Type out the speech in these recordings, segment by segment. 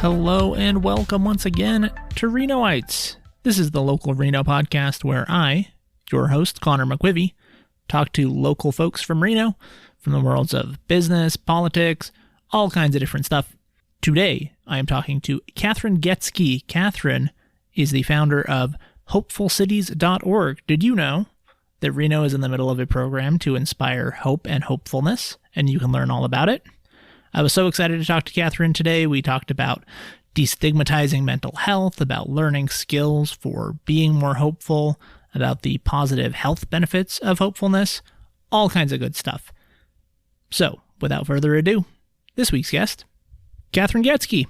Hello and welcome once again to Renoites. This is the local Reno podcast where I, your host, Conor McQuivey, talk to local folks from Reno, from the worlds of business, politics, all kinds of different stuff. Today, I am talking to Kathryn Goetzke. Kathryn is the founder of hopefulcities.org. Did you know that Reno is in the middle of a program to inspire hope and hopefulness, and you can learn all about it? I was so excited to talk to Kathryn today. We talked about destigmatizing mental health, about learning skills for being more hopeful, about the positive health benefits of hopefulness, all kinds of good stuff. So, without further ado, this week's guest, Kathryn Goetzke.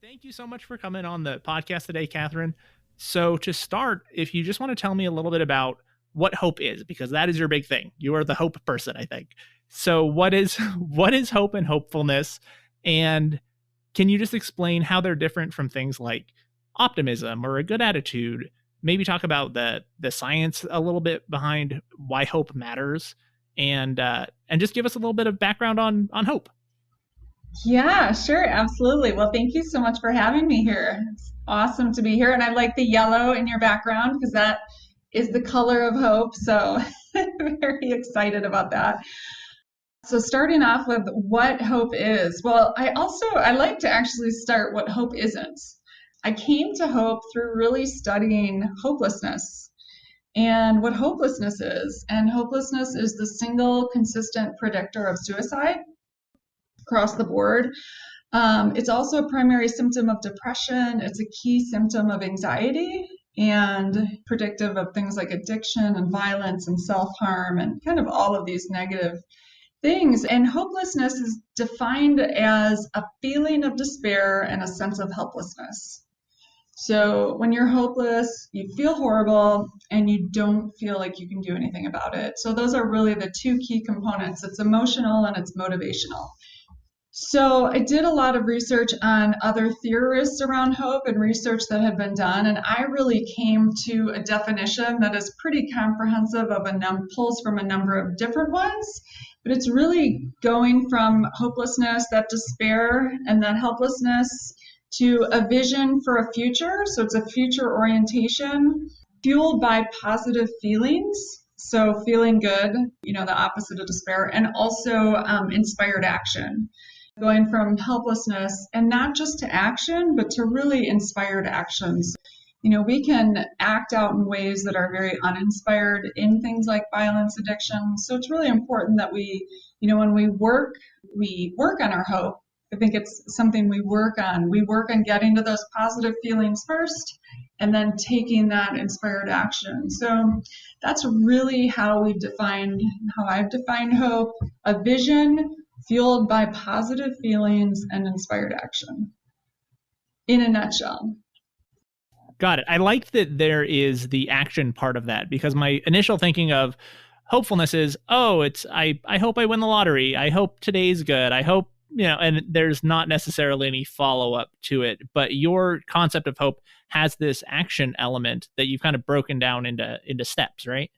Thank you so much for coming on the podcast today, Kathryn. So to start, if you just want to tell me a little bit about what hope is, because that is your big thing. You are the hope person, I think. So what is hope and hopefulness? And can you just explain how they're different from things like optimism or a good attitude? Maybe talk about the science a little bit behind why hope matters, and just give us a little bit of background on hope. Yeah, sure. Absolutely. Well, thank you so much for having me here. It's awesome to be here. And I like the yellow in your background because that is the color of hope. So I'm very excited about that. So starting off with what hope is. Well, I like to actually start what hope isn't. I came to hope through really studying hopelessness and what hopelessness is. And hopelessness is the single consistent predictor of suicide across the board. It's also a primary symptom of depression. It's a key symptom of anxiety and predictive of things like addiction and violence and self-harm and kind of all of these negative things. And hopelessness is defined as a feeling of despair and a sense of helplessness. So when you're hopeless, you feel horrible and you don't feel like you can do anything about it. So those are really the two key components. It's emotional and it's motivational. So I did a lot of research on other theorists around hope and research that had been done, and I really came to a definition that is pretty comprehensive of pulls from a number of different ones, but it's really going from hopelessness, that despair and that helplessness, to a vision for a future. So it's a future orientation fueled by positive feelings. So feeling good, the opposite of despair, and also inspired action. Going from helplessness and not just to action, but to really inspired actions. We can act out in ways that are very uninspired in things like violence, addiction. So it's really important that we, when we work on our hope. I think it's something we work on. We work on getting to those positive feelings first and then taking that inspired action. So that's really how I've defined hope, a vision fueled by positive feelings and inspired action, in a nutshell. Got it. I like that there is the action part of that, because my initial thinking of hopefulness is, I hope I win the lottery. I hope today's good. I hope, and there's not necessarily any follow-up to it. But your concept of hope has this action element that you've kind of broken down into steps, right?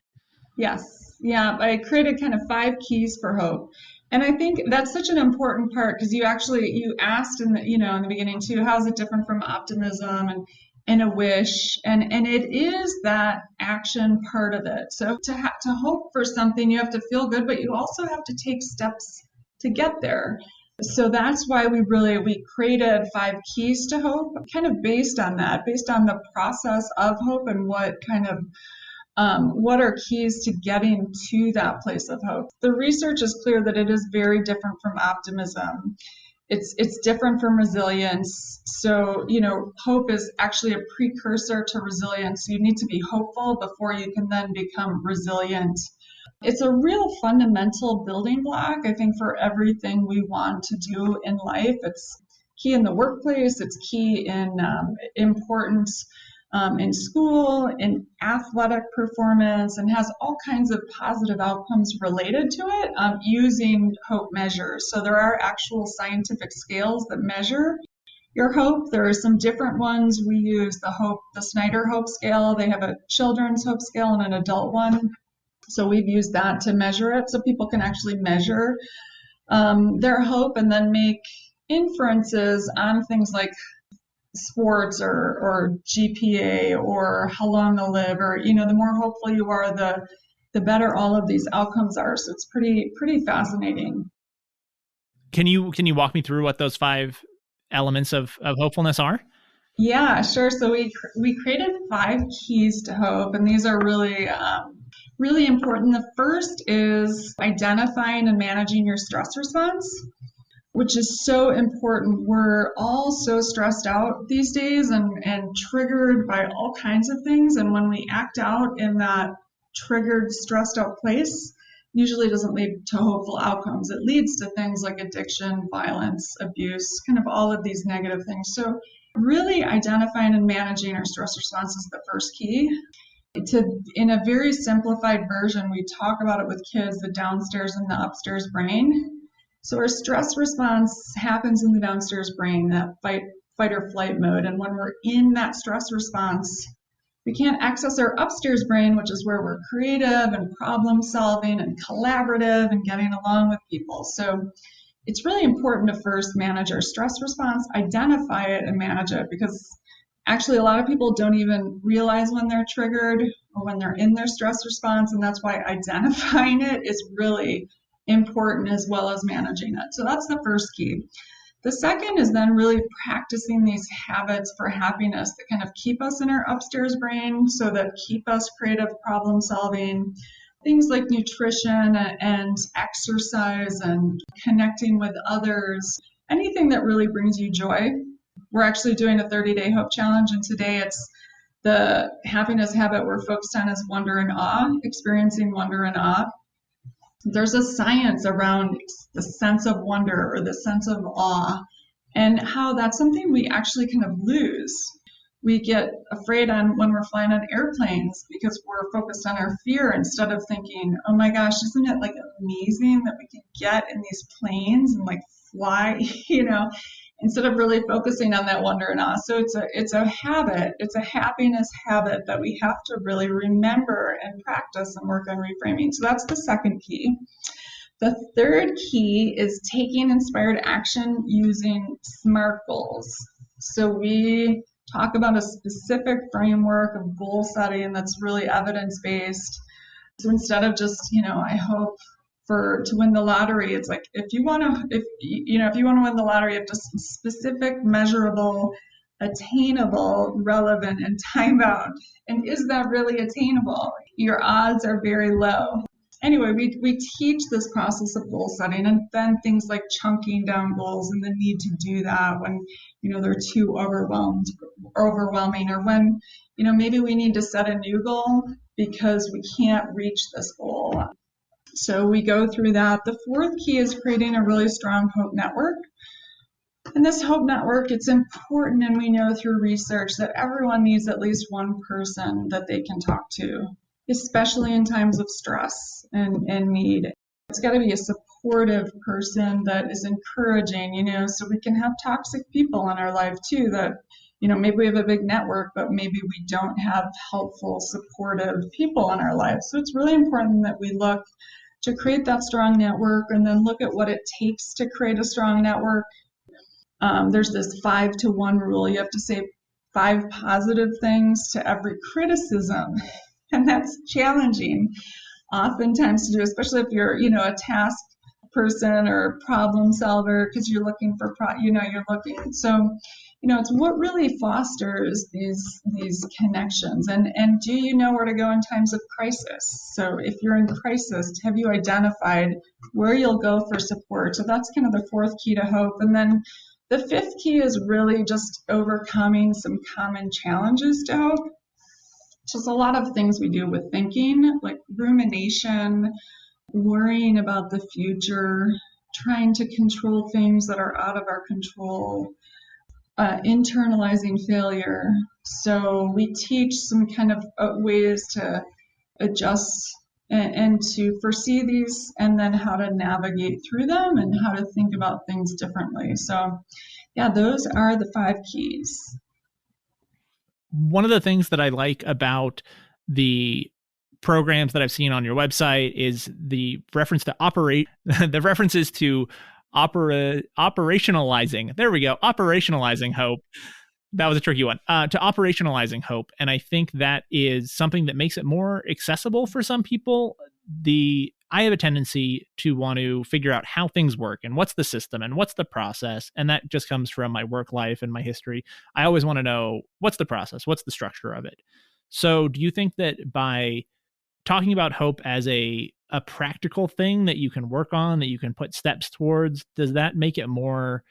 Yes. Yeah. I created kind of 5 keys for hope. And I think that's such an important part, because you asked in the beginning too, how is it different from optimism and a wish? And it is that action part of it. So to hope for something, you have to feel good, but you also have to take steps to get there. So that's why we created 5 keys to hope, kind of based on the process of hope and what are keys to getting to that place of hope. The research is clear that it is very different from optimism. It's different from resilience. So, hope is actually a precursor to resilience. You need to be hopeful before you can then become resilient. It's a real fundamental building block, I think, for everything we want to do in life. It's key in the workplace. It's key in importance in school, in athletic performance, and has all kinds of positive outcomes related to it using hope measures. So there are actual scientific scales that measure your hope. There are some different ones. We use the Snyder Hope Scale. They have a children's hope scale and an adult one. So we've used that to measure it, so people can actually measure their hope and then make inferences on things like sports or GPA or how long they'll live, or the more hopeful you are, the better all of these outcomes are. So it's pretty fascinating. Can you walk me through what those 5 elements of hopefulness are? Yeah, sure. So we created 5 keys to hope, and these are really important. The first is identifying and managing your stress response, which is so important. We're all so stressed out these days and triggered by all kinds of things. And when we act out in that triggered, stressed out place, usually doesn't lead to hopeful outcomes. It leads to things like addiction, violence, abuse, kind of all of these negative things. So really identifying and managing our stress response is the first key. In a very simplified version, we talk about it with kids, the downstairs and the upstairs brain. So our stress response happens in the downstairs brain, that fight or flight mode. And when we're in that stress response, we can't access our upstairs brain, which is where we're creative and problem solving and collaborative and getting along with people. So it's really important to first manage our stress response, identify it and manage it, because actually a lot of people don't even realize when they're triggered or when they're in their stress response. And that's why identifying it is really important, as well as managing it. So that's the first key. The second is then really practicing these habits for happiness that kind of keep us in our upstairs brain, so that keep us creative, problem solving. Things like nutrition and exercise and connecting with others, anything that really brings you joy. We're actually doing a 30-day hope challenge, and today it's the happiness habit we're focused on is wonder and awe, experiencing wonder and awe. There's a science around the sense of wonder or the sense of awe, and how that's something we actually kind of lose. We get afraid when we're flying on airplanes because we're focused on our fear, instead of thinking, oh my gosh, isn't it like amazing that we can get in these planes and like fly, instead of really focusing on that wonder and awe. So it's a habit, it's a happiness habit that we have to really remember and practice and work on reframing. So that's the second key. The third key is taking inspired action using SMART goals. So we talk about a specific framework of goal setting that's really evidence-based. So instead of just, I hope to win the lottery, it's like, if you want to win the lottery, you have to specific, measurable, attainable, relevant, and time-bound. And is that really attainable? Your odds are very low. Anyway, we teach this process of goal setting, and then things like chunking down goals and the need to do that when they're too overwhelming, or when maybe we need to set a new goal because we can't reach this goal. So we go through that. The fourth key is creating a really strong hope network. And this hope network, it's important, and we know through research that everyone needs at least one person that they can talk to, especially in times of stress and need. It's got to be a supportive person that is encouraging, so we can have toxic people in our life too, that, maybe we have a big network, but maybe we don't have helpful, supportive people in our life. So it's really important that we look to create that strong network, and then look at what it takes to create a strong network. There's this 5-to-1 rule. You have to say 5 positive things to every criticism. And that's challenging oftentimes to do, especially if you're, a task person or problem solver, because you're looking for, So, it's what really fosters these connections. And do you know where to go in times of crisis? So if you're in crisis, have you identified where you'll go for support? So that's kind of the fourth key to hope. And then the fifth key is really just overcoming some common challenges to hope. Just a lot of things we do with thinking, like rumination, worrying about the future, trying to control things that are out of our control, internalizing failure. So we teach some kind of ways to adjust and to foresee these, and then how to navigate through them and how to think about things differently. So yeah, those are the 5 keys. One of the things that I like about the programs that I've seen on your website is the reference to the references to operationalizing. There we go. Operationalizing hope. That was a tricky one. To operationalizing hope. And I think that is something that makes it more accessible for some people. I have a tendency to want to figure out how things work and what's the system and what's the process. And that just comes from my work life and my history. I always want to know what's the process, what's the structure of it. So do you think that by talking about hope as a practical thing that you can work on, that you can put steps towards, does that make it more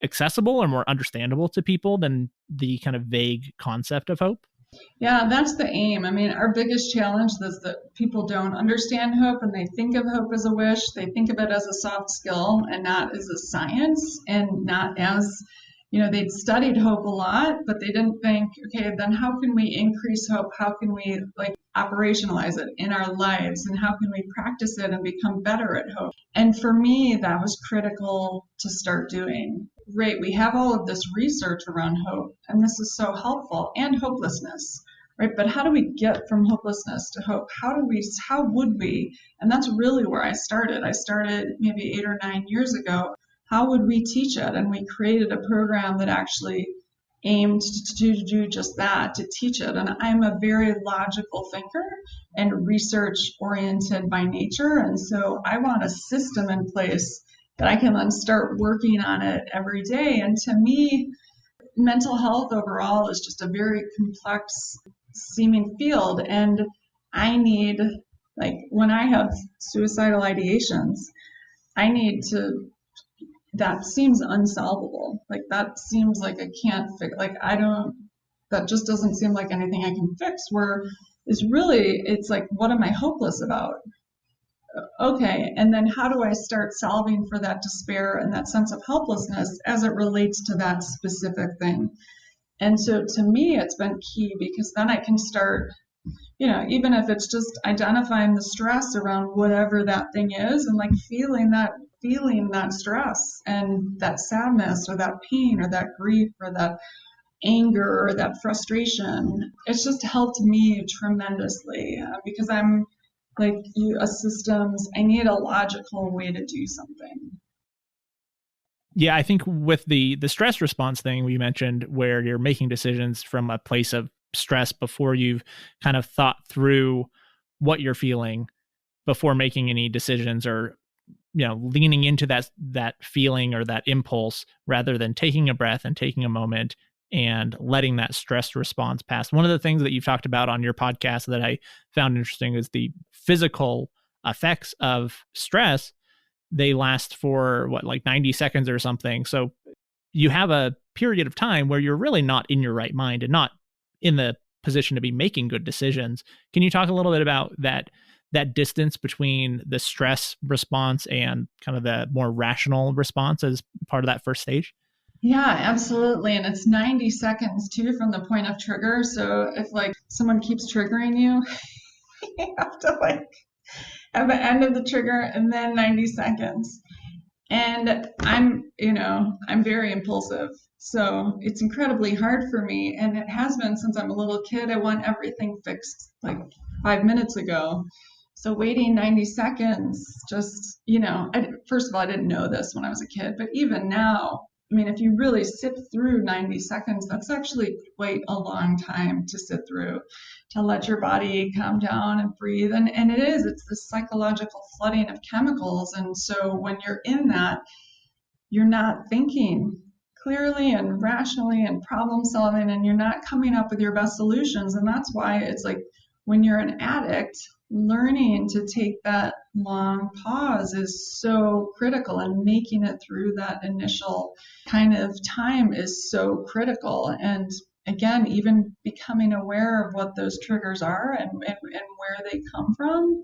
accessible or more understandable to people than the kind of vague concept of hope? Yeah, that's the aim. I mean, our biggest challenge is that people don't understand hope and they think of hope as a wish. They think of it as a soft skill and not as a science and not as, they'd studied hope a lot, but they didn't think, okay, then how can we increase hope? How can we operationalize it in our lives? And how can we practice it and become better at hope? And for me, that was critical to start doing. Right, we have all of this research around hope, and this is so helpful, and hopelessness, right? But how do we get from hopelessness to hope? How would we? And that's really where I started. I started maybe 8 or 9 years ago. How would we teach it? And we created a program that actually aimed to do just that, to teach it. And I'm a very logical thinker and research oriented by nature. And so I want a system in place that I can then start working on it every day. And to me, mental health overall is just a very complex seeming field. And I need, when I have suicidal ideations, that seems unsolvable. That seems like I can't fix, that just doesn't seem like anything I can fix, where it's like, what am I hopeless about? Okay, and then how do I start solving for that despair and that sense of helplessness as it relates to that specific thing? And so to me, it's been key, because then I can start, even if it's just identifying the stress around whatever that thing is, and feeling that stress and that sadness or that pain or that grief or that anger or that frustration. It's just helped me tremendously, because I'm I need a logical way to do something. Yeah, I think with the stress response thing we mentioned, where you're making decisions from a place of stress before you've kind of thought through what you're feeling before making any decisions, or leaning into that feeling or that impulse, rather than taking a breath and taking a moment and letting that stress response pass. One of the things that you've talked about on your podcast that I found interesting is the physical effects of stress. They last for 90 seconds or something. So you have a period of time where you're really not in your right mind and not in the position to be making good decisions. Can you talk a little bit about that distance between the stress response and kind of the more rational response as part of that first stage? Yeah, absolutely. And it's 90 seconds too from the point of trigger. So if someone keeps triggering you, you have to have the end of the trigger and then 90 seconds. And I'm very impulsive. So it's incredibly hard for me. And it has been since I'm a little kid. I want everything fixed 5 minutes ago. So waiting 90 seconds, just, first of all, I didn't know this when I was a kid, but even now, if you really sit through 90 seconds, that's actually quite a long time to sit through, to let your body calm down and breathe. And it's this psychological flooding of chemicals. And so when you're in that, you're not thinking clearly and rationally and problem solving, and you're not coming up with your best solutions. And that's why it's when you're an addict, learning to take that long pause is so critical, and making it through that initial kind of time is so critical. And again, even becoming aware of what those triggers are and where they come from.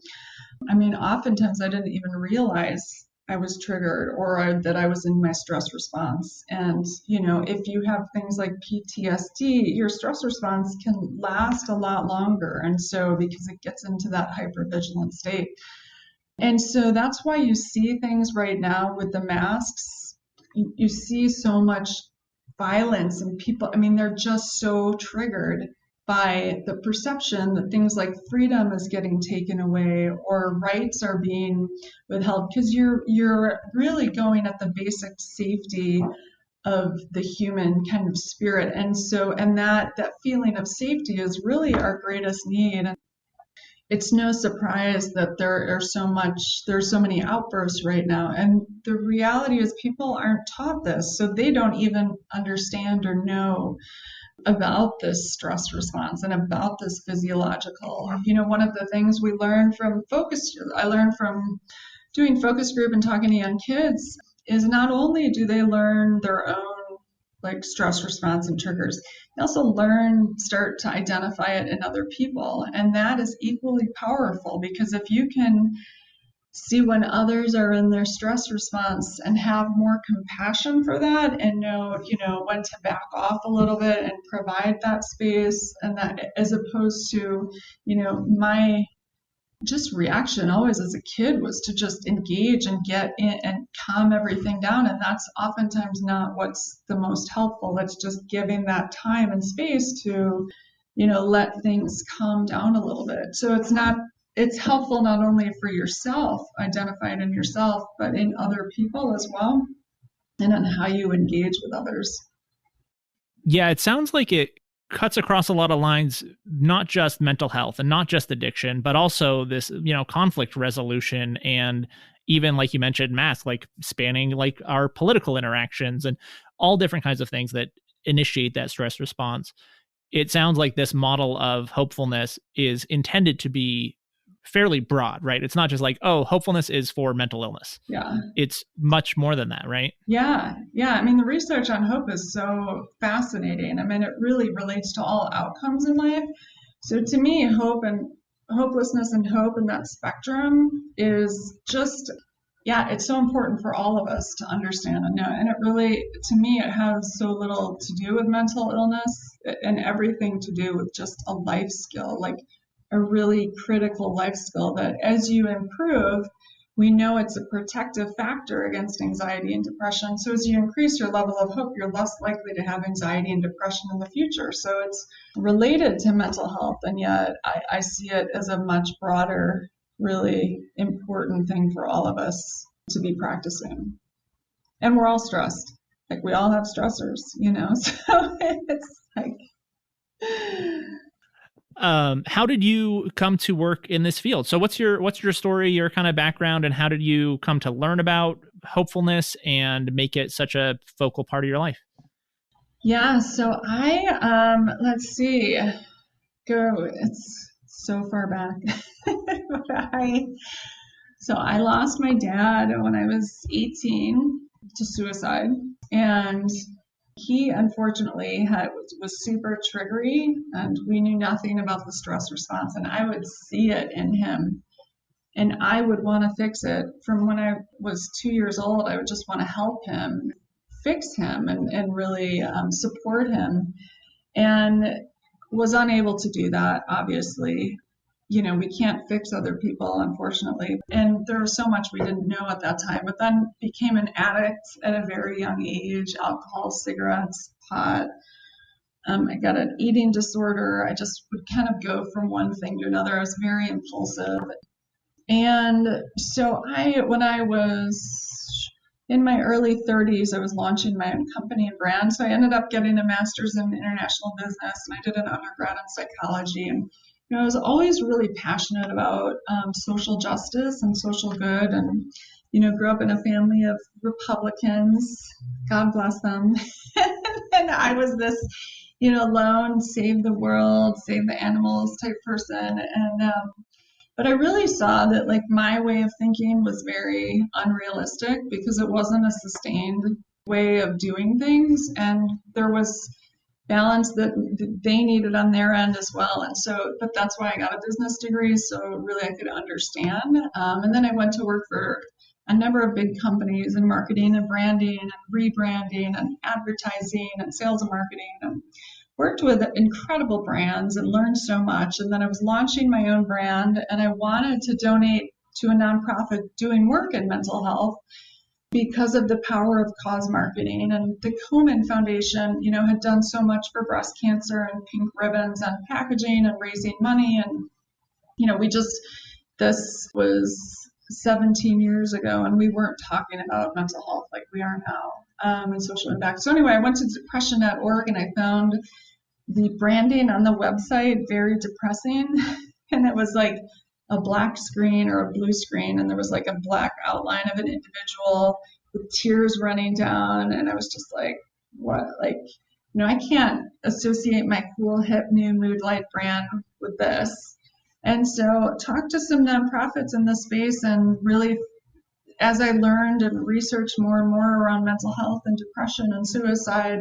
Oftentimes I didn't even realize I was triggered or that I was in my stress response. And, if you have things like PTSD, your stress response can last a lot longer. And so because it gets into that hypervigilant state. And so that's why you see things right now with the masks. You see so much violence and people, they're just so triggered. by the perception that things like freedom is getting taken away or rights are being withheld, because you're really going at the basic safety of the human kind of spirit. And that feeling of safety is really our greatest need. And it's no surprise that there's so many outbursts right now. And the reality is people aren't taught this, so they don't even understand or know about this stress response and about this physiological. One of the things we learned from I learned from doing focus group and talking to young kids, is not only do they learn their own like stress response and triggers, they also start to identify it in other people. And that is equally powerful, because if you can see when others are in their stress response and have more compassion for that, and know, when to back off a little bit and provide that space, and that, as opposed to, my just reaction always as a kid was to just engage and get in and calm everything down. And that's oftentimes not what's the most helpful. That's just giving that time and space to, let things calm down a little bit. So it's helpful not only for yourself, identifying in yourself, but in other people as well, and on how you engage with others. Yeah, it sounds like it cuts across a lot of lines, not just mental health and not just addiction, but also this, conflict resolution, and even, like you mentioned, math, like spanning like our political interactions and all different kinds of things that initiate that stress response. It sounds like this model of hopefulness is intended to be fairly broad, right? It's not just like, oh, hopefulness is for mental illness. Yeah. It's much more than that, right? Yeah. I mean, the research on hope is so fascinating. I mean, it really relates to all outcomes in life. So to me, hope and hopelessness and hope in that spectrum is just, it's so important for all of us to understand and know. And it really, to me, it has so little to do with mental illness and everything to do with just a life skill, like a really critical life skill that as you improve, we know it's a protective factor against anxiety and depression. So as you increase your level of hope, you're less likely to have anxiety and depression in the future. So it's related to mental health, and yet I see it as a much broader, really important thing for all of us to be practicing. And we're all stressed. Like, we all have stressors, so it's like... How did you come to work in this field? So what's your story, your kind of background, and how did you come to learn about hopefulness and make it such a focal part of your life? Yeah, so let's see, it's so far back. I lost my dad when I was 18 to suicide, and he unfortunately was super triggery, and we knew nothing about the stress response, and I would see it in him, and I would want to fix it. From when I was 2 years old, I would just want to help him, fix him, and really support him, and was unable to do that, obviously. We can't fix other people, unfortunately. And there was so much we didn't know at that time, but then became an addict at a very young age: alcohol, cigarettes, pot. I got an eating disorder. I just would kind of go from one thing to another. I was very impulsive. And so when I was in my early 30s, I was launching my own company and brand. So I ended up getting a master's in international business, and I did an undergrad in psychology. And I was always really passionate about social justice and social good, and grew up in a family of Republicans, God bless them. And I was this, lone, save the world, save the animals type person. And but I really saw that, like, my way of thinking was very unrealistic, because it wasn't a sustained way of doing things, and there was balance that they needed on their end as well. And so, but that's why I got a business degree, so really I could understand. And then I went to work for a number of big companies in marketing and branding and rebranding and advertising and sales and marketing, and worked with incredible brands and learned so much. And then I was launching my own brand, and I wanted to donate to a nonprofit doing work in mental health, because of the power of cause marketing. And the Komen Foundation, had done so much for breast cancer and pink ribbons and packaging and raising money. And, this was 17 years ago, and we weren't talking about mental health like we are now, and social impact. So anyway, I went to depression.org and I found the branding on the website very depressing. And it was like a black screen or a blue screen, and there was like a black outline of an individual with tears running down. And I was just like, what? Like, I can't associate my cool, hip, new mood light brand with this. And so talked to some nonprofits in this space, and really, as I learned and researched more and more around mental health and depression and suicide,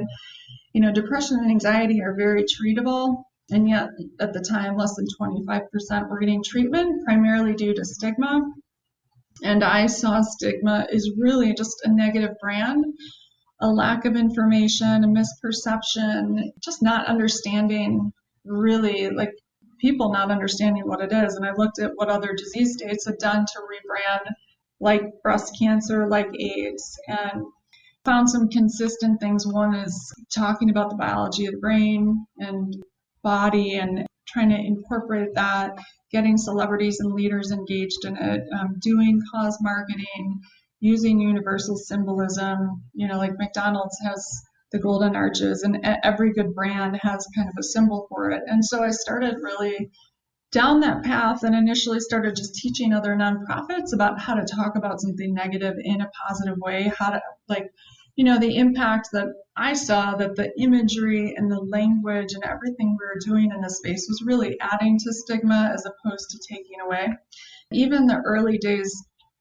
depression and anxiety are very treatable. And yet at the time, less than 25% were getting treatment, primarily due to stigma. And I saw stigma is really just a negative brand, a lack of information, a misperception, just not understanding, really, like, people not understanding what it is. And I looked at what other disease states had done to rebrand, like breast cancer, like AIDS, and found some consistent things. One is talking about the biology of the brain and body and trying to incorporate that, getting celebrities and leaders engaged in it, doing cause marketing, using universal symbolism, like McDonald's has the golden arches, and every good brand has kind of a symbol for it. And so I started really down that path, and initially started just teaching other nonprofits about how to talk about something negative in a positive way, how to, like, the impact that I saw, that the imagery and the language and everything we were doing in this space was really adding to stigma as opposed to taking away. Even the early days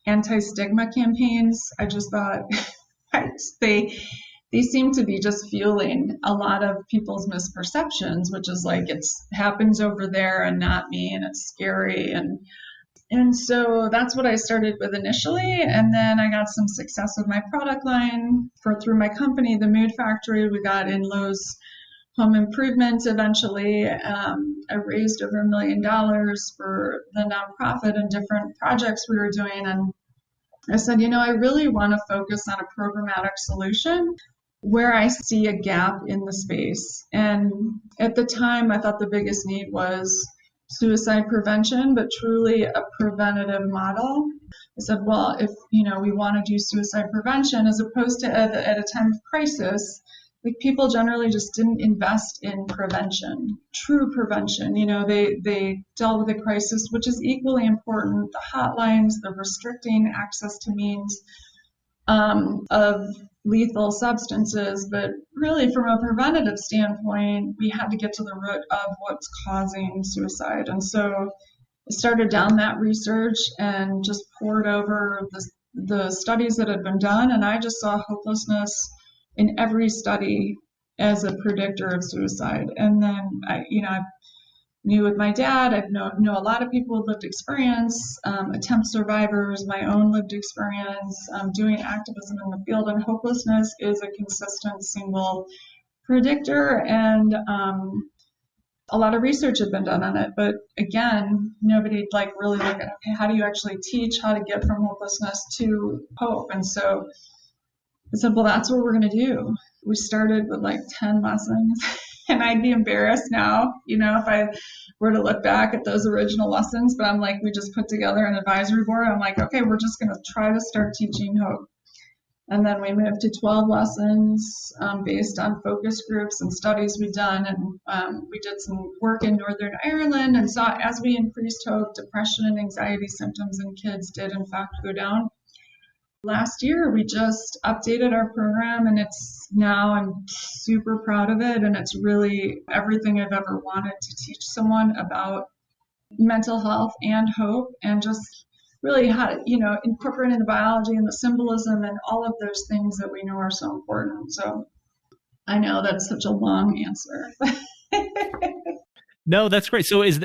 anti-stigma campaigns, I just thought they seem to be just fueling a lot of people's misperceptions, which is like, it happens over there and not me, and it's scary. And so that's what I started with initially. And then I got some success with my product line through my company, the Mood Factory. We got in Lowe's home improvement eventually. I raised over $1 million for the nonprofit and different projects we were doing. And I said, I really want to focus on a programmatic solution where I see a gap in the space. And at the time, I thought the biggest need was suicide prevention, but truly a preventative model. I said, well, if we want to do suicide prevention as opposed to at a time of crisis, like, people generally just didn't invest in prevention, true prevention. They dealt with a crisis, which is equally important, the hotlines, the restricting access to means of lethal substances. But really, from a preventative standpoint, we had to get to the root of what's causing suicide. And so I started down that research and just poured over the studies that had been done. And I just saw hopelessness in every study as a predictor of suicide. And then I knew with my dad, I know a lot of people with lived experience, attempt survivors, my own lived experience, doing activism in the field, and hopelessness is a consistent single predictor. And a lot of research had been done on it, but again, nobody really looked at, okay, how do you actually teach how to get from hopelessness to hope? And so I said, well, that's what we're going to do. We started with 10 lessons. And I'd be embarrassed now, if I were to look back at those original lessons. But I'm like, we just put together an advisory board. I'm like, okay, we're just going to try to start teaching hope. And then we moved to 12 lessons based on focus groups and studies we've done. And we did some work in Northern Ireland and saw, as we increased hope, depression and anxiety symptoms in kids did in fact go down. Last year, we just updated our program, and I'm super proud of it. And it's really everything I've ever wanted to teach someone about mental health and hope, and just really how to, incorporating the biology and the symbolism and all of those things that we know are so important. So I know that's such a long answer. No, that's great. So is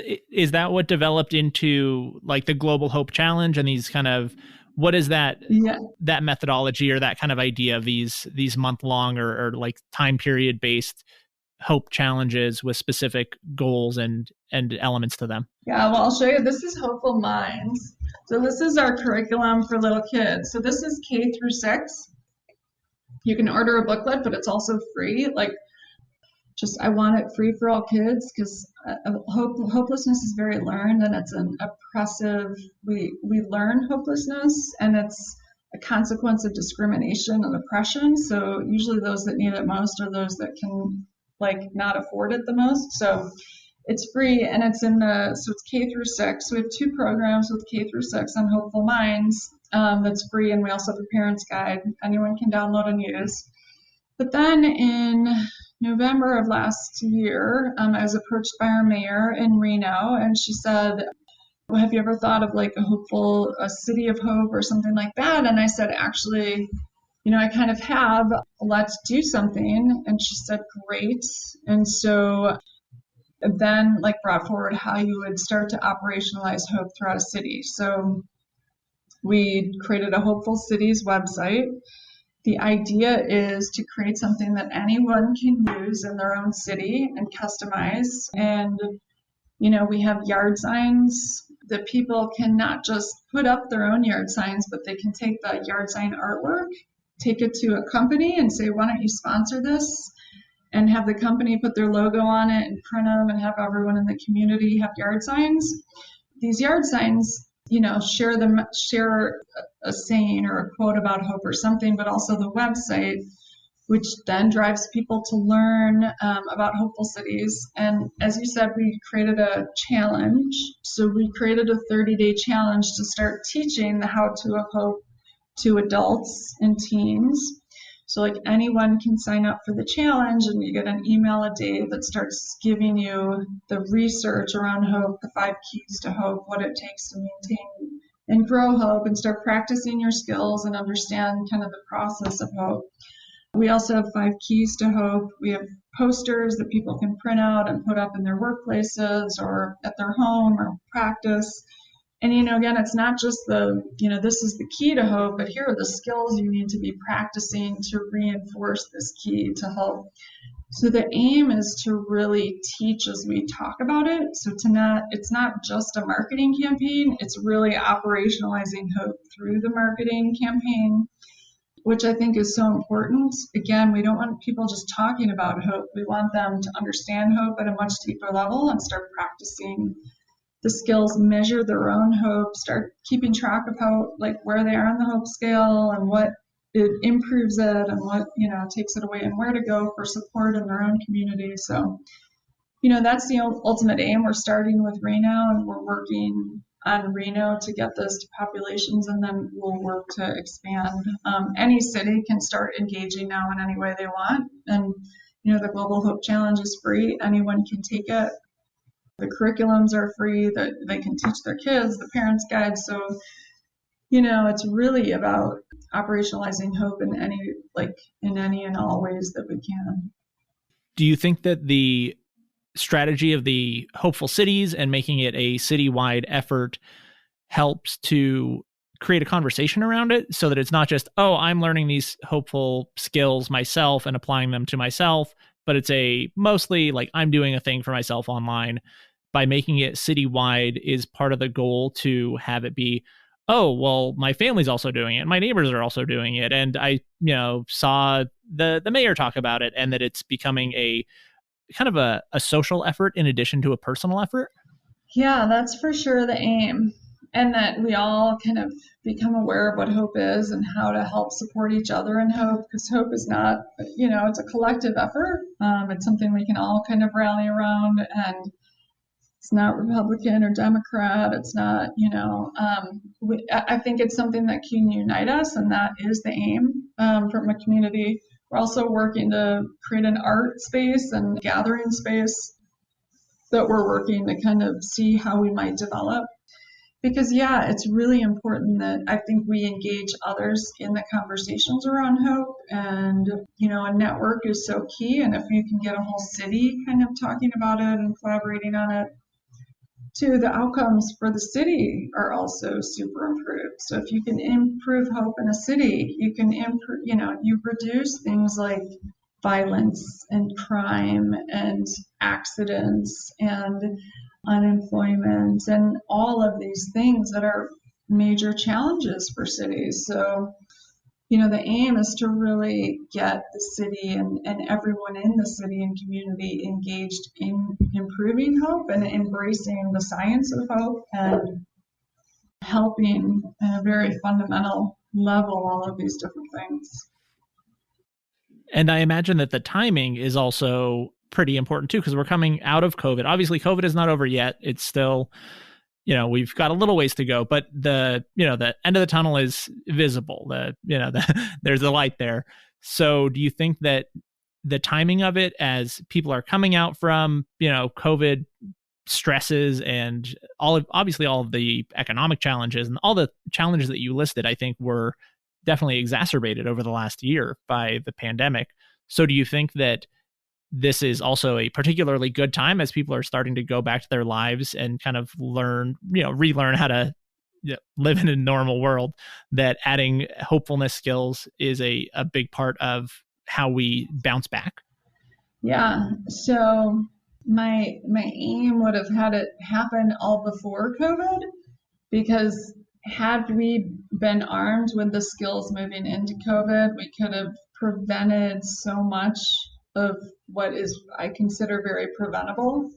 that what developed into the Global Hope Challenge and these kind of, what is that, that methodology or that kind of idea of these month-long or time period based hope challenges with specific goals and elements to them? Yeah, well, I'll show you. This is Hopeful Minds. So this is our curriculum for little kids. So this is K through 6. You can order a booklet, but it's also free. Like, just I want it free for all kids because hopelessness is very learned, and it's an oppressive. We learn hopelessness, and it's a consequence of discrimination and oppression. So usually those that need it most are those that can not afford it the most. So it's free, and it's so it's K through 6. We have 2 programs with K through 6 on Hopeful Minds. That's free, and we also have a parent's guide anyone can download and use. But then in November of last year, I was approached by our mayor in Reno, and she said, well, have you ever thought of a city of hope or something like that? And I said, actually, I kind of have. Let's do something. And she said, great. And so then brought forward how you would start to operationalize hope throughout a city. So we created a Hopeful Cities website. The idea is to create something that anyone can use in their own city and customize. And, we have yard signs that people can not just put up their own yard signs, but they can take the yard sign artwork, take it to a company and say, why don't you sponsor this? And have the company put their logo on it and print them and have everyone in the community have yard signs. These yard signs, share a saying or a quote about hope or something, but also the website, which then drives people to learn about Hopeful Cities. And as you said, we created a challenge. So we created a 30-day challenge to start teaching the how-to of hope to adults and teens. So anyone can sign up for the challenge, and you get an email a day that starts giving you the research around hope, the 5 keys to hope, what it takes to maintain and grow hope, and start practicing your skills and understand kind of the process of hope. We also have 5 keys to hope. We have posters that people can print out and put up in their workplaces or at their home or practice. And, again, it's not just this is the key to hope, but here are the skills you need to be practicing to reinforce this key to hope. So the aim is to really teach as we talk about it. So it's not just a marketing campaign, it's really operationalizing hope through the marketing campaign, which I think is so important. Again, we don't want people just talking about hope. We want them to understand hope at a much deeper level and start practicing the skills, measure their own hope, start keeping track of how, where they are on the hope scale and what it improves it and what, takes it away and where to go for support in their own community. So, that's the ultimate aim. We're starting with Reno, and we're working on Reno to get this to populations, and then we'll work to expand. Any city can start engaging now in any way they want. And, the Global Hope Challenge is free. Anyone can take it. The curriculums are free, that they can teach their kids, the parents' guide. So, it's really about operationalizing hope in any and all ways that we can. Do you think that the strategy of the Hopeful Cities and making it a citywide effort helps to create a conversation around it so that it's not just, oh, I'm learning these hopeful skills myself and applying them to myself, but it's mostly I'm doing a thing for myself online? By making it citywide is part of the goal to have it be, oh, well, my family's also doing it. My neighbors are also doing it. And I, saw the mayor talk about it, and that it's becoming a kind of a social effort in addition to a personal effort. Yeah, that's for sure the aim. And that we all kind of become aware of what hope is and how to help support each other in hope, because hope is not, it's a collective effort. It's something we can all kind of rally around, and it's not Republican or Democrat. It's not, I think it's something that can unite us, and that is the aim from a community. We're also working to create an art space and gathering space that we're working to kind of see how we might develop. Because, it's really important that I think we engage others in the conversations around hope. And, a network is so key. And if you can get a whole city kind of talking about it and collaborating on it, too, the outcomes for the city are also super improved. So if you can improve hope in a city, you can improve, you reduce things like violence and crime and accidents and unemployment and all of these things that are major challenges for cities. So, the aim is to really get the city and everyone in the city and community engaged in improving hope and embracing the science of hope and helping at a very fundamental level all of these different things. And I imagine that the timing is also pretty important too, because we're coming out of COVID. Obviously, COVID is not over yet. It's still, we've got a little ways to go, but the end of the tunnel is visible. There's a light there. So do you think that the timing of it, as people are coming out from, COVID stresses and obviously all of the economic challenges and all the challenges that you listed, I think were definitely exacerbated over the last year by the pandemic. So do you think that this is also a particularly good time as people are starting to go back to their lives and kind of relearn how to live in a normal world, that adding hopefulness skills is a big part of how we bounce back? Yeah. So my aim would have had it happen all before COVID, because had we been armed with the skills moving into COVID, we could have prevented so much of what is, I consider, very preventable.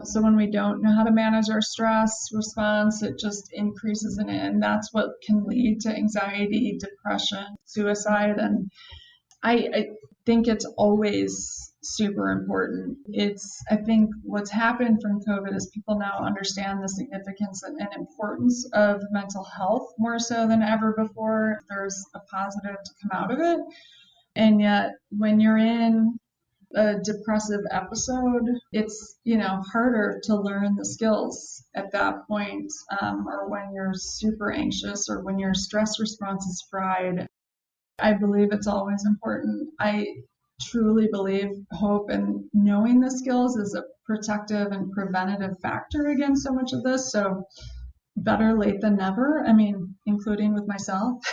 So when we don't know how to manage our stress response, it just increases in it. And that's what can lead to anxiety, depression, suicide. And I think it's always super important. I think what's happened from COVID is people now understand the significance and importance of mental health more so than ever before. There's a positive to come out of it. And yet when you're in a depressive episode, it's harder to learn the skills at that point, or when you're super anxious or when your stress response is fried. I believe it's always important. I truly believe hope and knowing the skills is a protective and preventative factor against so much of this. So better late than never. I mean, including with myself,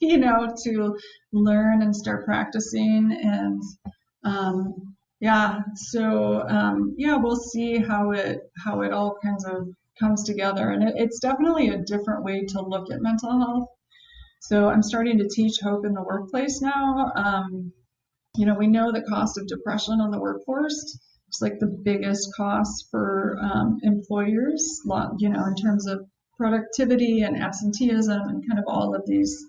to learn and start practicing. And we'll see how it all kinds of comes together. And it's definitely a different way to look at mental health. So I'm starting to teach hope in the workplace now. We know the cost of depression on the workforce. It's like the biggest cost for employers, in terms of productivity and absenteeism and kind of all of these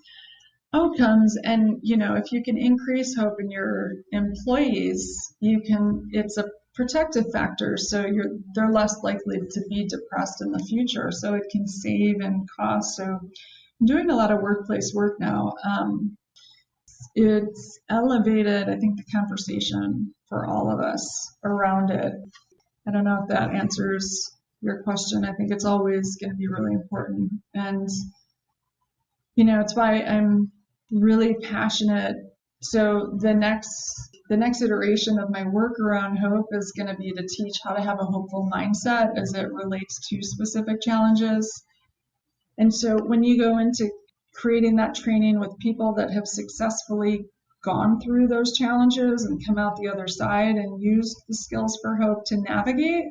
outcomes. And, if you can increase hope in your employees, it's a protective factor. So they're less likely to be depressed in the future. So it can save in cost. So I'm doing a lot of workplace work now. It's elevated, I think, the conversation for all of us around it. I don't know if that answers your question. I think it's always going to be really important. And, it's why I'm really passionate. So the next iteration of my work around hope is going to be to teach how to have a hopeful mindset as it relates to specific challenges. And so when you go into creating that training with people that have successfully gone through those challenges and come out the other side and used the skills for hope to navigate,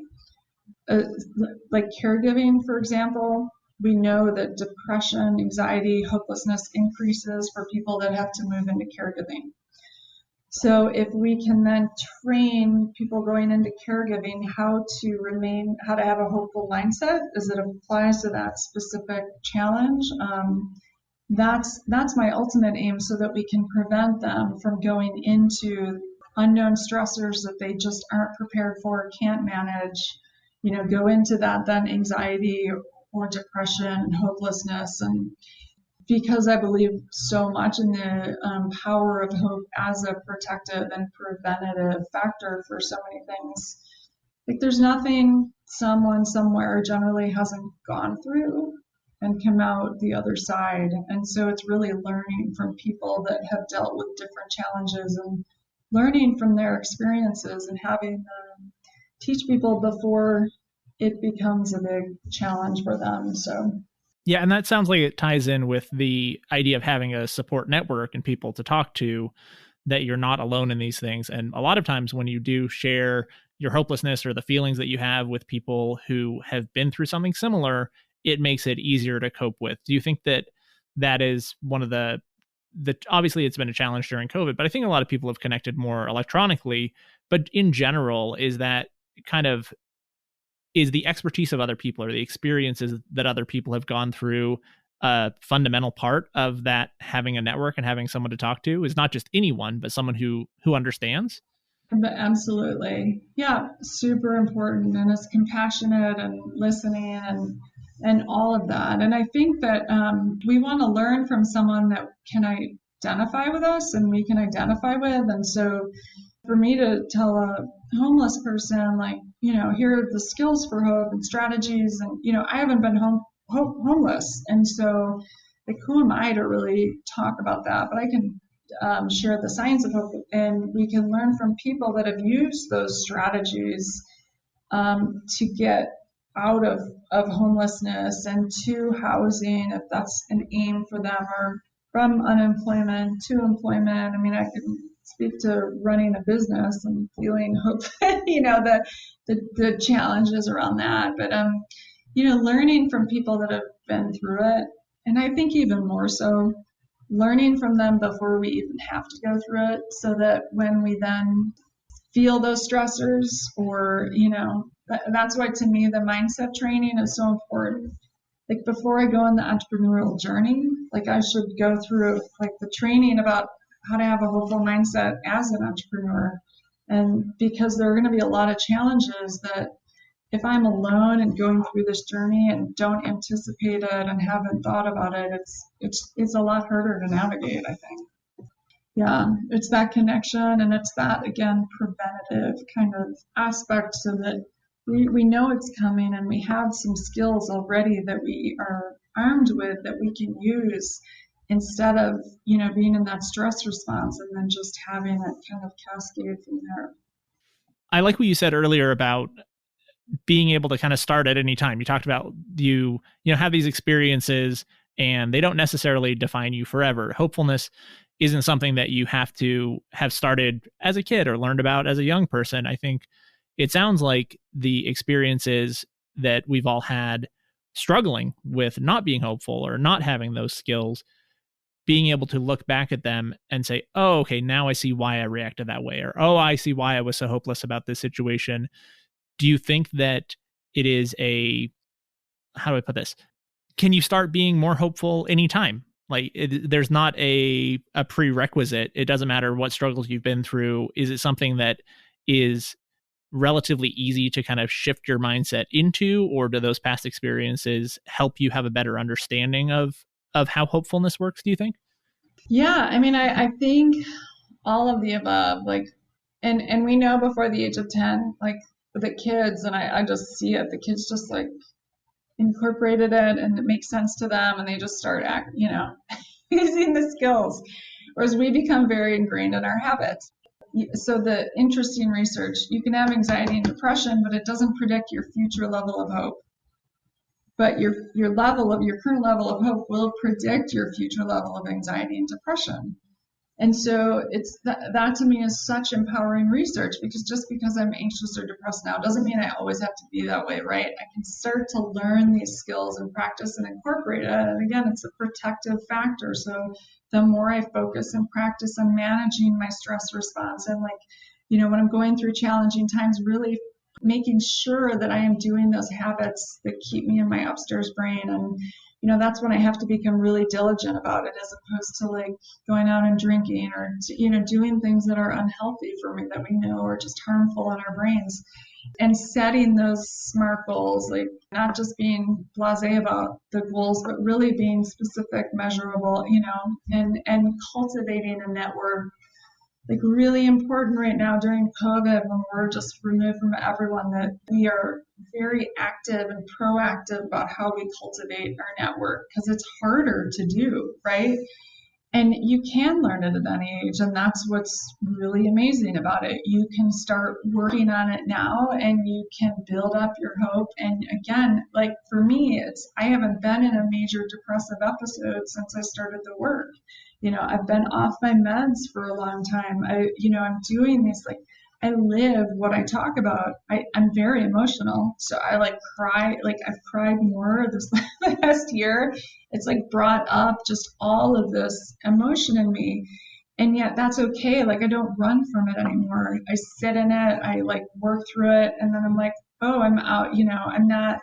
like caregiving, for example, we know that depression, anxiety, hopelessness increases for people that have to move into caregiving. So if we can then train people going into caregiving how to have a hopeful mindset as it applies to that specific challenge, that's my ultimate aim, so that we can prevent them from going into unknown stressors that they just aren't prepared for, can't manage, go into that then anxiety or depression, hopelessness. And because I believe so much in the power of hope as a protective and preventative factor for so many things, like there's nothing someone somewhere generally hasn't gone through and come out the other side. And so it's really learning from people that have dealt with different challenges and learning from their experiences and having them teach people before it becomes a big challenge for them. So yeah, and that sounds like it ties in with the idea of having a support network and people to talk to that you're not alone in these things. And a lot of times when you do share your hopelessness or the feelings that you have with people who have been through something similar, it makes it easier to cope with. Do you think that that is one of the obviously it's been a challenge during COVID, but I think a lot of people have connected more electronically, but in general, is that kind of, is the expertise of other people or the experiences that other people have gone through a fundamental part of that, having a network and having someone to talk to, is not just anyone, but someone who understands? But absolutely. Yeah, super important. And it's compassionate and listening and all of that. And I think that we want to learn from someone that can identify with us and we can identify with. And so for me to tell a homeless person, like, here are the skills for hope and strategies. And, I haven't been homeless. And so, like, who am I to really talk about that? But I can share the science of hope, and we can learn from people that have used those strategies to get out of homelessness and to housing, if that's an aim for them, or from unemployment to employment. I mean, I can speak to running a business and feeling hope, the challenges around that. But, learning from people that have been through it, and I think even more so, learning from them before we even have to go through it, so that when we then feel those stressors, or, that's why to me the mindset training is so important. Like, before I go on the entrepreneurial journey, like, I should go through like the training about how to have a hopeful mindset as an entrepreneur. And because there are going to be a lot of challenges that if I'm alone and going through this journey and don't anticipate it and haven't thought about it, it's a lot harder to navigate, I think. Yeah, it's that connection, and it's that, again, preventative kind of aspect, so that we know it's coming and we have some skills already that we are armed with that we can use, instead of, being in that stress response and then just having it kind of cascade from there. I like what you said earlier about being able to kind of start at any time. You talked about you have these experiences and they don't necessarily define you forever. Hopefulness isn't something that you have to have started as a kid or learned about as a young person. I think it sounds like the experiences that we've all had struggling with not being hopeful or not having those skills, being able to look back at them and say, oh, okay, now I see why I reacted that way, or, oh, I see why I was so hopeless about this situation. Do you think that it is how do I put this? Can you start being more hopeful anytime? Like, there's not a prerequisite. It doesn't matter what struggles you've been through. Is it something that is relatively easy to kind of shift your mindset into, or do those past experiences help you have a better understanding of how hopefulness works, do you think? Yeah, I mean, I think all of the above, like, and we know before the age of 10, like, the kids, and I just see it, the kids just like incorporated it and it makes sense to them and they just start using the skills, whereas we become very ingrained in our habits. So the interesting research, you can have anxiety and depression, but it doesn't predict your future level of hope. But your current level of hope will predict your future level of anxiety and depression. And so it's that to me is such empowering research, because just because I'm anxious or depressed now doesn't mean I always have to be that way, right? I can start to learn these skills and practice and incorporate it. And again, it's a protective factor. So the more I focus and practice on managing my stress response, and when I'm going through challenging times, really making sure that I am doing those habits that keep me in my upstairs brain. And that's when I have to become really diligent about it, as opposed to like going out and drinking, or doing things that are unhealthy for me that we know are just harmful in our brains. And setting those SMART goals, like not just being blasé about the goals, but really being specific, measurable, and cultivating a network. Like, really important right now during COVID, when we're just removed from everyone, that we are very active and proactive about how we cultivate our network, because it's harder to do, right? And you can learn it at any age, and that's what's really amazing about it. You can start working on it now, and you can build up your hope. And again, like for me, I haven't been in a major depressive episode since I started the work. I've been off my meds for a long time. I'm doing these, like, I live what I talk about. I'm very emotional, so I like cry. Like I've cried more this last year. It's like brought up just all of this emotion in me, and yet that's okay. Like I don't run from it anymore. I sit in it. I like work through it, and then I'm like, oh, I'm out. I'm not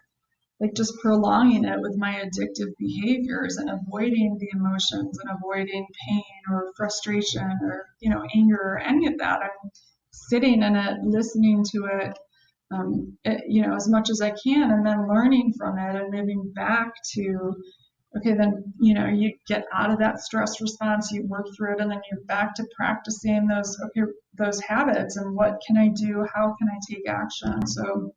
like just prolonging it with my addictive behaviors and avoiding the emotions and avoiding pain or frustration or anger or any of that. I'm sitting in it, listening to it, as much as I can, and then learning from it and moving back to, okay, then, you get out of that stress response, you work through it, and then you're back to practicing those habits and what can I do? How can I take action? So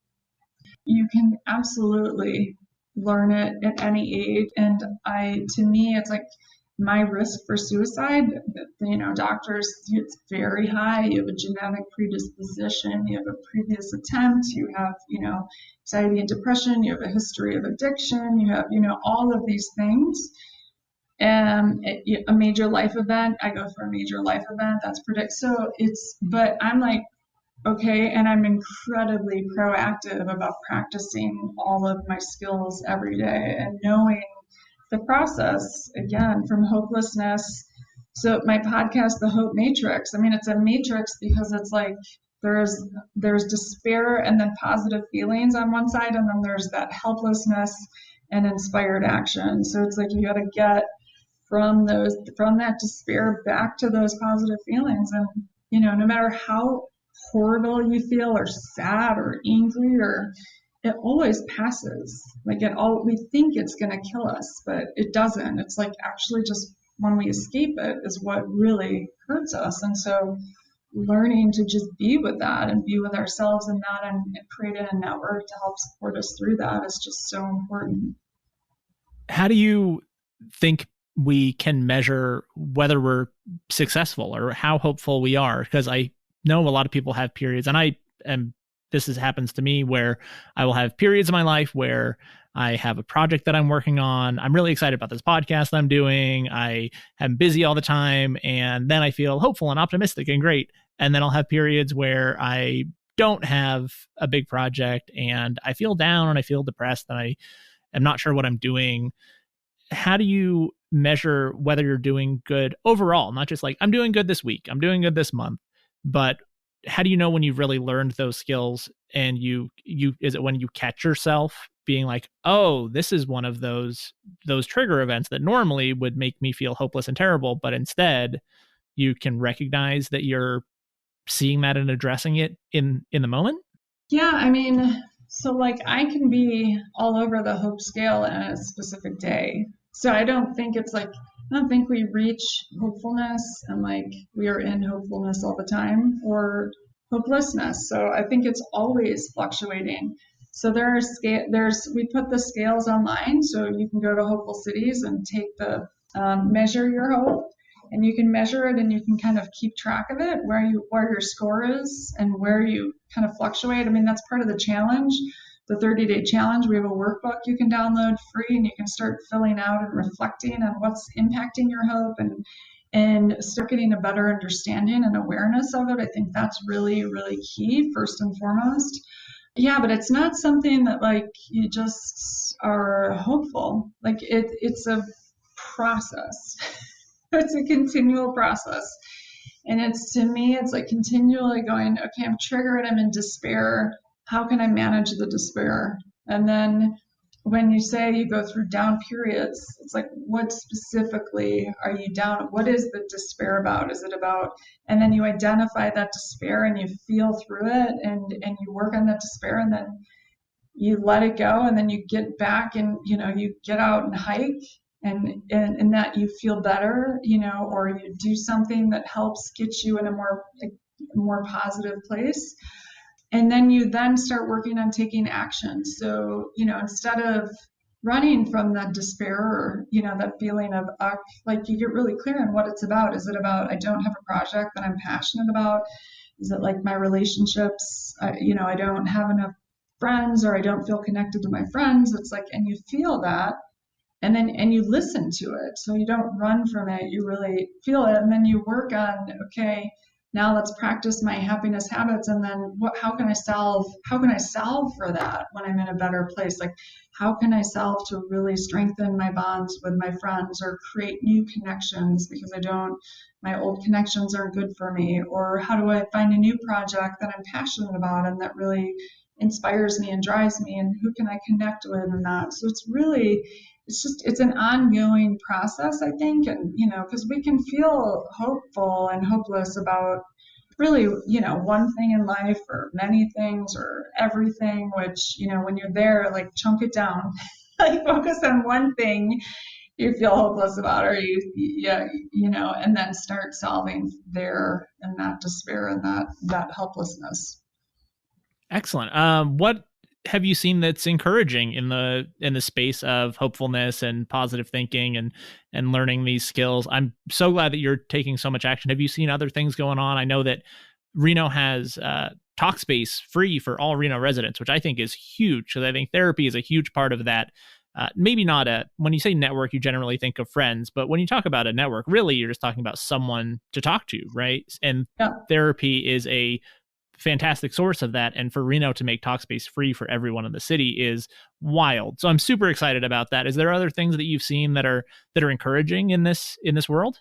you can absolutely learn it at any age. And to me, it's like my risk for suicide, doctors, it's very high. You have a genetic predisposition, you have a previous attempt, you have, anxiety and depression, you have a history of addiction, you have, all of these things. And a major life event, I go for a major life event, that's so but I'm like, okay, and I'm incredibly proactive about practicing all of my skills every day and knowing the process, again, from hopelessness. So my podcast, The Hope Matrix, I mean, it's a matrix because it's like there's despair and then positive feelings on one side, and then there's that helplessness and inspired action. So it's like you got to get from that despair back to those positive feelings. And, no matter how horrible you feel or sad or angry, or it always passes. Like we think it's going to kill us, but it doesn't. It's like actually just when we escape it is what really hurts us. And so learning to just be with that and be with ourselves and that, and creating a network to help support us through that is just so important. How do you think we can measure whether we're successful or how hopeful we are? Because I know a lot of people have periods, and this happens to me, where I will have periods in my life where I have a project that I'm working on. I'm really excited about this podcast I'm doing. I am busy all the time, and then I feel hopeful and optimistic and great. And then I'll have periods where I don't have a big project and I feel down and I feel depressed and I am not sure what I'm doing. How do you measure whether you're doing good overall? Not just like, I'm doing good this week, I'm doing good this month, but how do you know when you've really learned those skills? And is it when you catch yourself being like, oh, this is one of those trigger events that normally would make me feel hopeless and terrible, but instead you can recognize that you're seeing that and addressing it in the moment? Yeah, I mean, so like I can be all over the hope scale in a specific day. So I don't think we reach hopefulness and like we are in hopefulness all the time, or hopelessness. So I think it's always fluctuating. So we put the scales online, so you can go to Hopeful Cities and take the measure your hope, and you can measure it and you can kind of keep track of it, where your score is and where you kind of fluctuate. I mean, that's part of the challenge. The 30-day challenge, we have a workbook you can download free, and you can start filling out and reflecting on what's impacting your hope and start getting a better understanding and awareness of it. I think that's really, really key, first and foremost. Yeah, but it's not something that like you just are hopeful. Like it's a process. It's a continual process. And to me, it's like continually going, okay, I'm triggered, I'm in despair. How can I manage the despair? And then when you say you go through down periods, it's like, what specifically are you down? What is the despair about? Is it about, and then you identify that despair and you feel through it and you work on that despair, and then you let it go, and then you get back and, you get out and hike and that you feel better, or you do something that helps get you in a more positive place. And then you then start working on taking action. So, instead of running from that despair or, that feeling of, like you get really clear on what it's about. Is it about, I don't have a project that I'm passionate about? Is it like my relationships? I don't have enough friends, or I don't feel connected to my friends. It's like, and you feel that, and you listen to it. So you don't run from it. You really feel it. And then you work on, okay, now let's practice my happiness habits. And then how can I solve for that when I'm in a better place? Like, how can I solve to really strengthen my bonds with my friends or create new connections because my old connections aren't good for me? Or how do I find a new project that I'm passionate about and that really inspires me and drives me, and who can I connect with and that? So it's an ongoing process, I think. And, because we can feel hopeful and hopeless about really, one thing in life or many things or everything, which, when you're there, like chunk it down, like focus on one thing you feel hopeless about, or and then start solving there and that despair and that helplessness. Excellent. What have you seen that's encouraging in the space of hopefulness and positive thinking and learning these skills? I'm so glad that you're taking so much action. Have you seen other things going on? I know that Reno has Talkspace free for all Reno residents, which I think is huge, because I think therapy is a huge part of that. Maybe not when you say network, you generally think of friends, but when you talk about a network, really you're just talking about someone to talk to, right? And therapy is a fantastic source of that. And for Reno to make Talkspace free for everyone in the city is wild. So I'm super excited about that. Is there other things that you've seen that are encouraging in this world?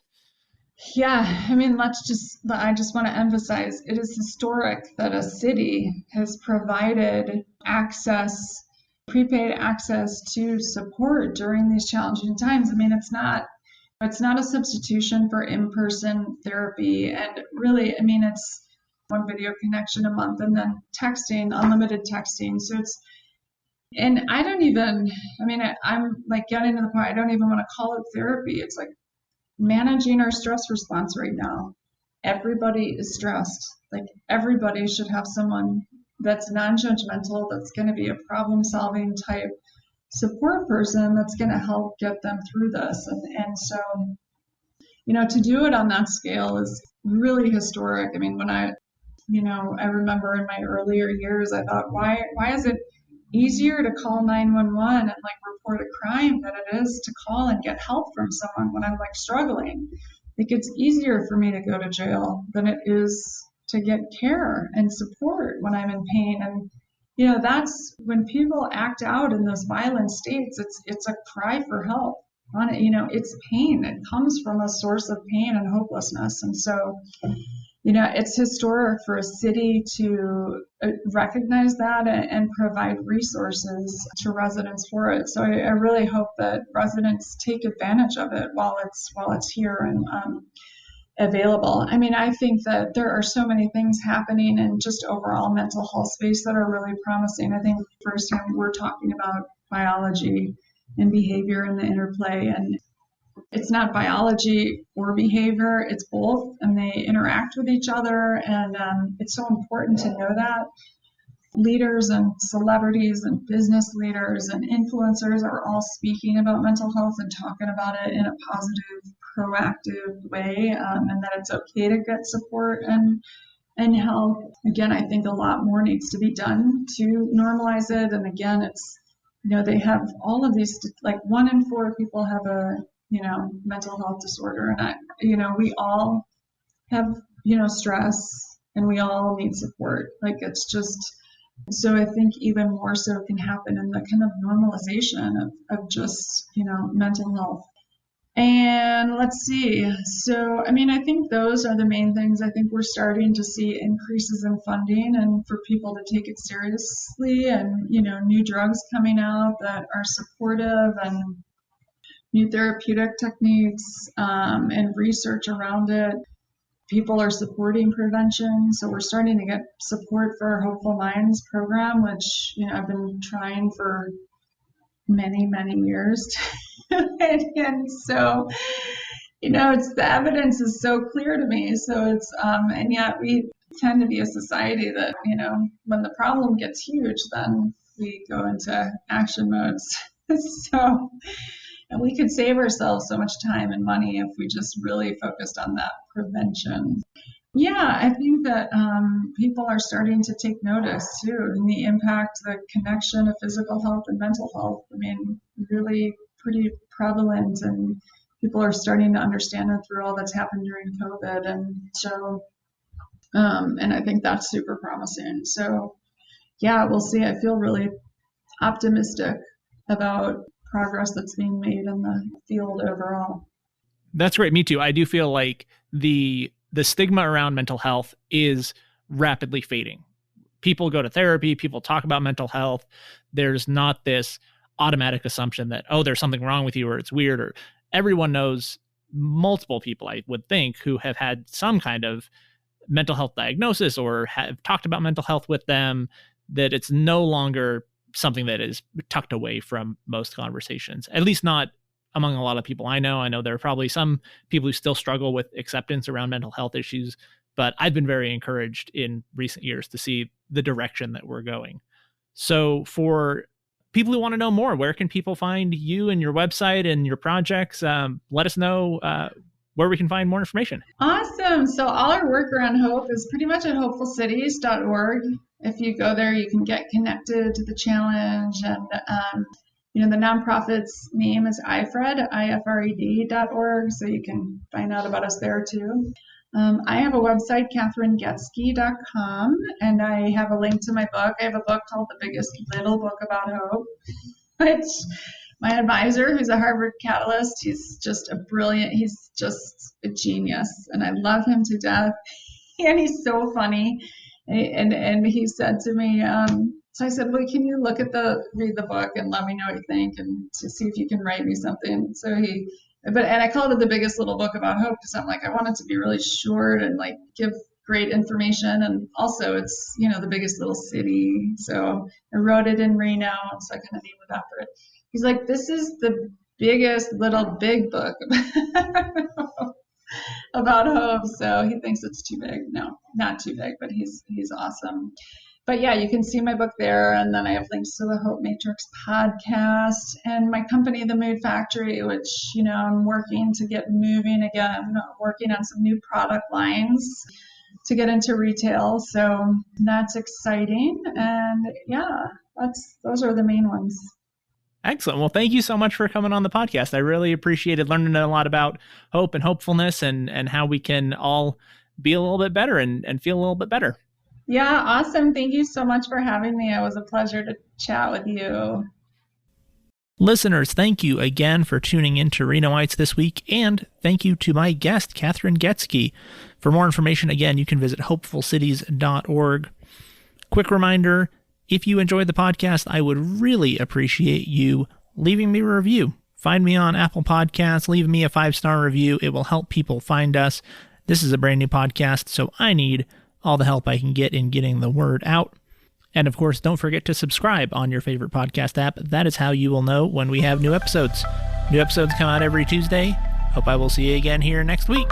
Yeah, I mean, I just want to emphasize, it is historic that a city has provided prepaid access to support during these challenging times. I mean, it's not a substitution for in-person therapy. And really, I mean, it's one video connection a month and then texting, unlimited texting. And I'm like getting to the point, I don't even want to call it therapy. It's like managing our stress response right now. Everybody is stressed. Like, everybody should have someone that's non-judgmental, that's going to be a problem-solving type support person that's going to help get them through this. And so, to do it on that scale is really historic. I mean, I remember in my earlier years, I thought, why is it easier to call 911 and like report a crime than it is to call and get help from someone when I'm like struggling? Like, it's easier for me to go to jail than it is to get care and support when I'm in pain. And, that's when people act out in those violent states, it's a cry for help. It's pain. It comes from a source of pain and hopelessness. And so, it's historic for a city to recognize that and provide resources to residents for it. So I really hope that residents take advantage of it while it's here and available. I mean, I think that there are so many things happening in just overall mental health space that are really promising. I think first time we're talking about biology and behavior and the interplay, and it's not biology or behavior, it's both, and they interact with each other. And it's so important to know that. Leaders and celebrities and business leaders and influencers are all speaking about mental health and talking about it in a positive, proactive way, and that it's okay to get support and help. Again, I think a lot more needs to be done to normalize it. And again, it's, they have all of these, like 1 in 4 people have a mental health disorder. And we all have, stress, and we all need support. Like, it's just, so I think even more so can happen in the kind of normalization of just, mental health. And let's see. So, I mean, I think those are the main things. I think we're starting to see increases in funding and for people to take it seriously, and, new drugs coming out that are supportive, and new therapeutic techniques and research around it. People are supporting prevention. So we're starting to get support for our Hopeful Minds program, which, I've been trying for many, many years. And so, it's the evidence is so clear to me. So it's, and yet we tend to be a society that, when the problem gets huge, then we go into action modes. So, and we could save ourselves so much time and money if we just really focused on that prevention. Yeah, I think that people are starting to take notice too, and the impact, the connection of physical health and mental health. I mean, really pretty prevalent, and people are starting to understand it through all that's happened during COVID. And so, and I think that's super promising. So, yeah, we'll see. I feel really optimistic about progress that's being made in the field overall. That's great. Me too. I do feel like the stigma around mental health is rapidly fading. People go to therapy, people talk about mental health. There's not this automatic assumption that, oh, there's something wrong with you or it's weird. Or everyone knows multiple people, I would think, who have had some kind of mental health diagnosis or have talked about mental health with them, that it's no longer something that is tucked away from most conversations, at least not among a lot of people I know. I know there are probably some people who still struggle with acceptance around mental health issues, but I've been very encouraged in recent years to see the direction that we're going. So for people who want to know more, where can people find you and your website and your projects? Let us know where we can find more information. Awesome. So all our work around hope is pretty much at hopefulcities.org. If you go there, you can get connected to the challenge. And, the nonprofit's name is IFRED, IFRED.org, so you can find out about us there too. I have a website, KathrynGoetzke.com, and I have a link to my book. I have a book called The Biggest Little Book About Hope, which my advisor, who's a Harvard Catalyst, he's just a genius, and I love him to death, and he's so funny. And he said to me, so I said, well, can you read the book and let me know what you think and to see if you can write me something. So and I called it The Biggest Little Book About Hope because I'm like, I want it to be really short and like give great information. And also it's, the biggest little city. So I wrote it in Reno. So I kind of named it after it. He's like, this is the biggest little big book about hope. So he thinks it's too big. No, not too big, but he's awesome. But yeah, you can see my book there. And then I have links to the Hope Matrix podcast and my company, The Mood Factory, which, I'm working to get moving again, working on some new product lines to get into retail. So that's exciting. And yeah, those are the main ones. Excellent. Well, thank you so much for coming on the podcast. I really appreciated learning a lot about hope and hopefulness and how we can all be a little bit better and feel a little bit better. Yeah, awesome. Thank you so much for having me. It was a pleasure to chat with you. Listeners, thank you again for tuning in to Renoites this week, and thank you to my guest, Kathryn Goetzke. For more information, again, you can visit hopefulcities.org. Quick reminder, if you enjoyed the podcast, I would really appreciate you leaving me a review. Find me on Apple Podcasts, leave me a 5-star review. It will help people find us. This is a brand new podcast, so I need all the help I can get in getting the word out. And of course, don't forget to subscribe on your favorite podcast app. That is how you will know when we have new episodes. New episodes come out every Tuesday. Hope I will see you again here next week.